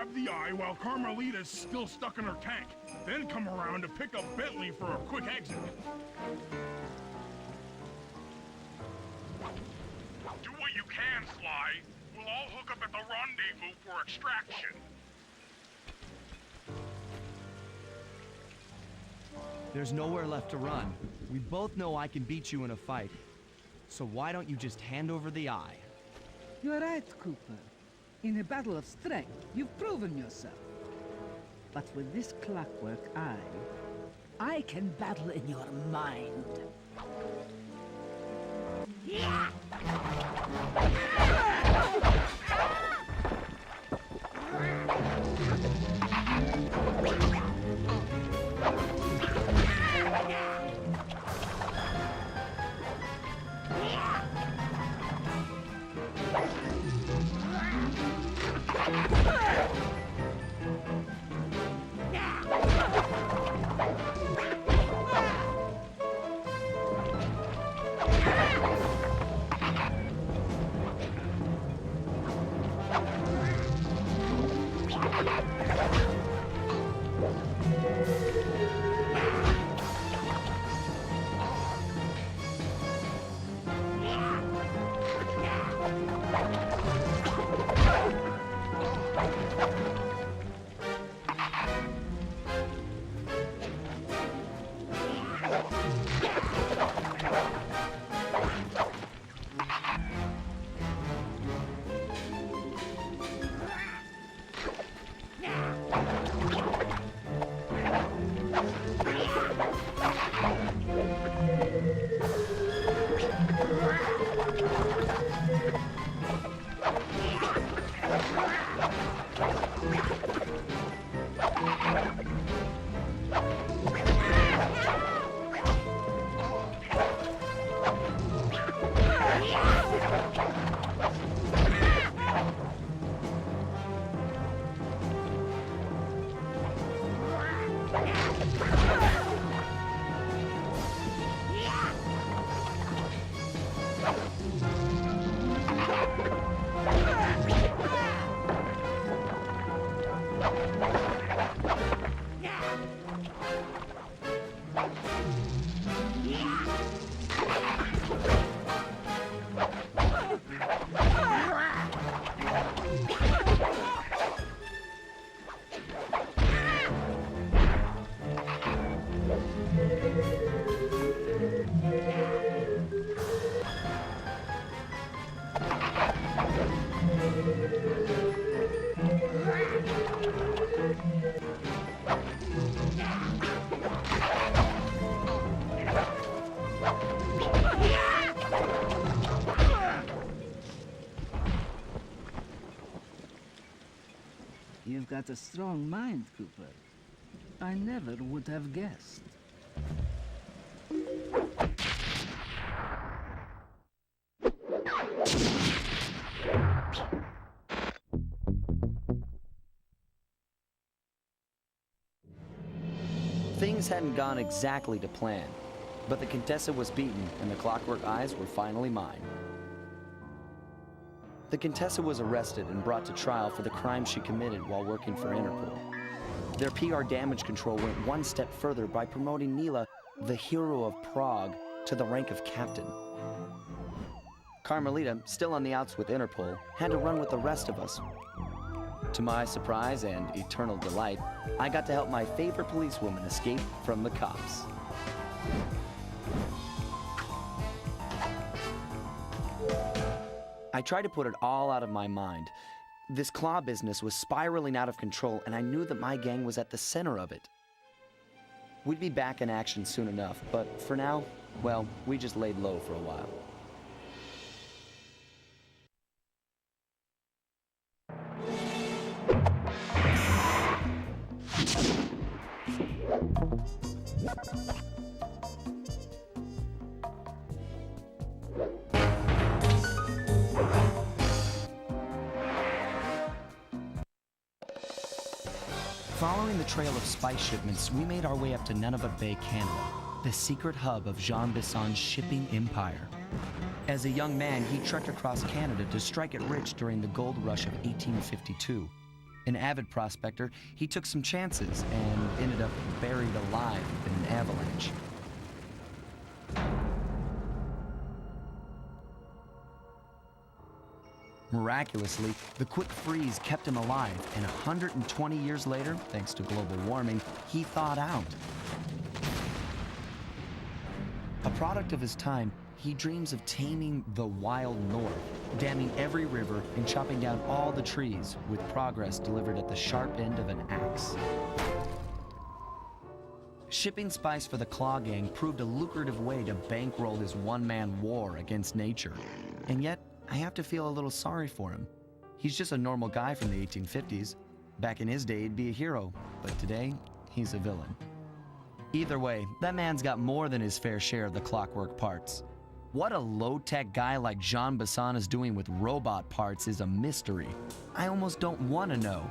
grab the eye while Carmelita's still stuck in her tank. Then come around to pick up Bentley for a quick exit. Do what you can, Sly. We'll all hook up at the rendezvous for extraction. There's nowhere left to run. We both know I can beat you in a fight. So why don't you just hand over the eye? You're right, Cooper. In a battle of strength, you've proven yourself. But with this clockwork eye, I can battle in your mind. Yeah! You've got a strong mind, Cooper. I never would have guessed. Things hadn't gone exactly to plan, but the Contessa was beaten and the Clockwork Eyes were finally mine. The Contessa was arrested and brought to trial for the crime she committed while working for Interpol. Their PR damage control went one step further by promoting Nila, the hero of Prague, to the rank of captain. Carmelita, still on the outs with Interpol, had to run with the rest of us. To my surprise and eternal delight, I got to help my favorite policewoman escape from the cops. I tried to put it all out of my mind. This claw business was spiraling out of control, and I knew that my gang was at the center of it. We'd be back in action soon enough, but for now, well, we just laid low for a while. Following the trail of spice shipments, we made our way up to Nunavut Bay, Canada, the secret hub of Jean Bisson's shipping empire. As a young man, he trekked across Canada to strike it rich during the gold rush of 1852. An avid prospector, he took some chances and ended up buried alive in an avalanche. Miraculously, the quick freeze kept him alive, and 120 years later, thanks to global warming, he thawed out. A product of his time, he dreams of taming the wild north, damming every river and chopping down all the trees, with progress delivered at the sharp end of an axe. Shipping spice for the Claw Gang proved a lucrative way to bankroll his one-man war against nature. And yet, I have to feel a little sorry for him. He's just a normal guy from the 1850s. Back in his day, he'd be a hero, but today, he's a villain. Either way, that man's got more than his fair share of the clockwork parts. What a low-tech guy like Jean Bison is doing with robot parts is a mystery. I almost don't want to know.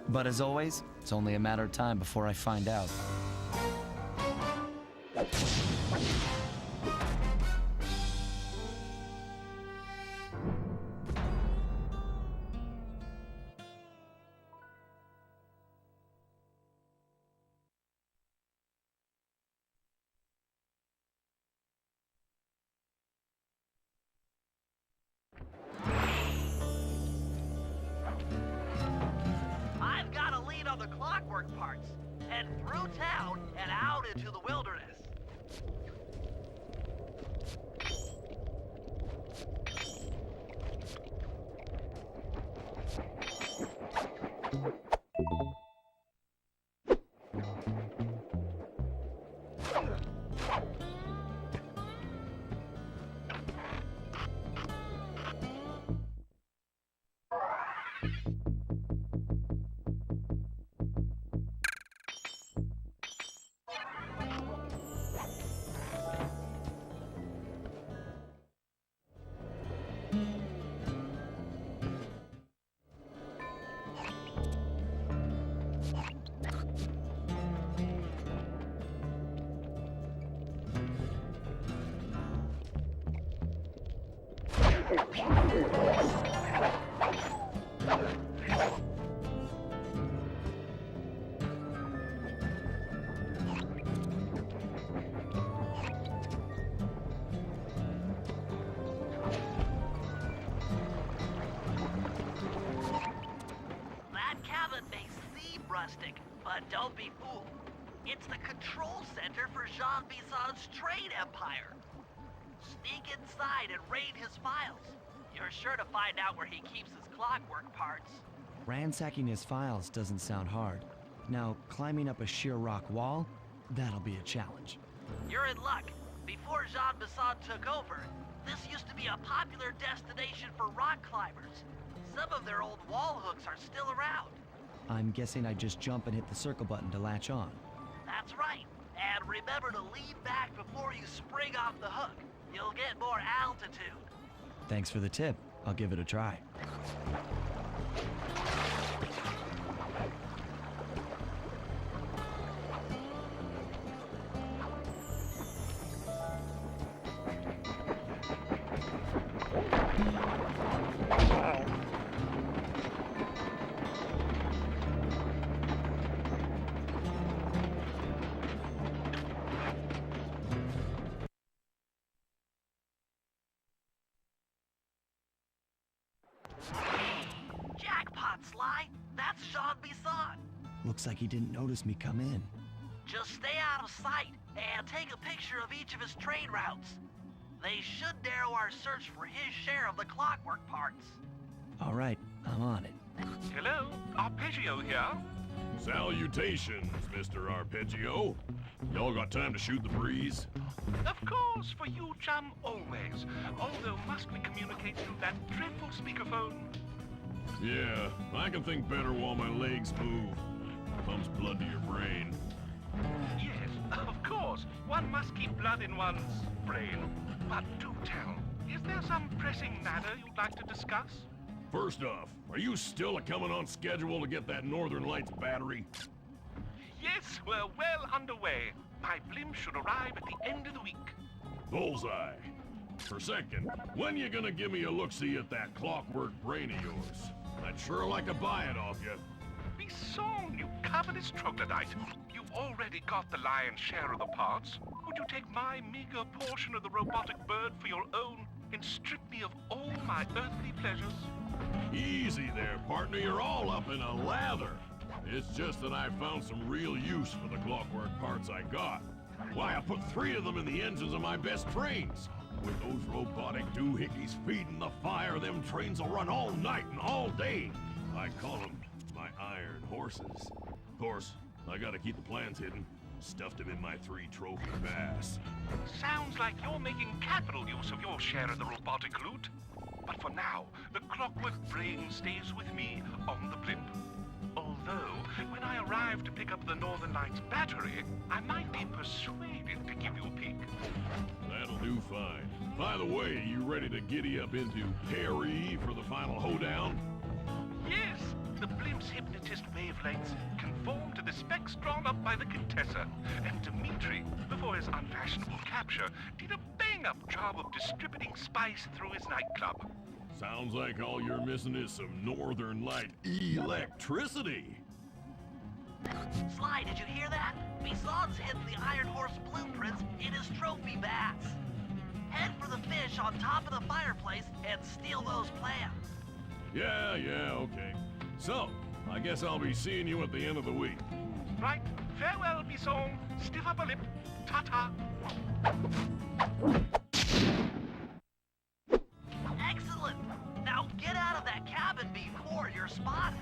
But as always, it's only a matter of time before I find out. I've got a lead on the clockwork parts. Head through town and out into the wilderness. That cabin may seem rustic, but don't be fooled. It's the control center for Jean Bison's trade empire. Sneak inside and raid his files. You're sure to find out where he keeps his clockwork parts. Ransacking his files doesn't sound hard. Now, climbing up a sheer rock wall, that'll be a challenge. You're in luck. Before Jean Bison took over, this used to be a popular destination for rock climbers. Some of their old wall hooks are still around. I'm guessing I just jump and hit the circle button to latch on. That's right. And remember to lean back before you spring off the hook. You'll get more altitude. Thanks for the tip. I'll give it a try. Jackpot, Sly. That's Jean Bison. Looks like he didn't notice me come in. Just stay out of sight and take a picture of each of his trade routes. They should narrow our search for his share of the clockwork parts. All right, I'm on it. Hello, Arpeggio here. Salutations, Mr. Arpeggio. Y'all got time to shoot the breeze? Of course, for you, chum, always. Although, must we communicate through that dreadful speakerphone? Yeah, I can think better while my legs move. Pumps blood to your brain. Yes, of course. One must keep blood in one's brain. But do tell, is there some pressing matter you'd like to discuss? First off, are you still coming on schedule to get that Northern Lights battery? Yes, we're well underway. My blimp should arrive at the end of the week. Bullseye. For second, when you gonna give me a look-see at that clockwork brain of yours? I'd sure like to buy it off you. Bison, you covetous troglodyte. You've already got the lion's share of the parts. Would you take my meager portion of the robotic bird for your own and strip me of all my earthly pleasures? Easy there, partner. You're all up in a lather. It's just that I found some real use for the clockwork parts I got. Why, I put 3 of them in the engines of my best trains. With those robotic doohickeys feeding the fire, them trains will run all night and all day. I call them my iron horses. Of course, I gotta keep the plans hidden. Stuffed them in my 3 trophy bass. Sounds like you're making capital use of your share of the robotic loot. But for now, the clockwork brain stays with me on the blimp. Although, when I arrive to pick up the Northern Lights battery, I might be persuaded to give you a peek. That'll do fine. By the way, you ready to giddy up into Perry for the final hoedown? Yes, the blimp's hypnotist wavelengths conform to the spectron up by the Contessa, and Dmitri, before his unfashionable capture, did a bang-up job of distributing spice through his nightclub. Sounds like all you're missing is some Northern Light electricity. Sly, did you hear that? Bison's hidden the Iron Horse blueprints in his trophy bass. Head for the fish on top of the fireplace and steal those plans. Yeah, okay. So, I guess I'll be seeing you at the end of the week. Right, farewell, Bison. Stiff upper lip. Ta-ta. Excellent! Now get out of that cabin before you're spotted.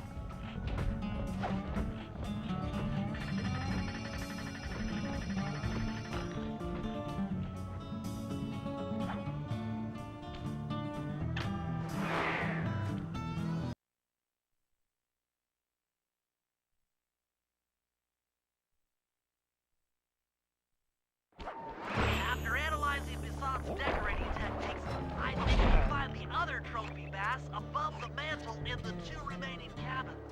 After analyzing Bison's decorating techniques, I think we can find the other trophy bass above the mantle in the 2 remaining cabins.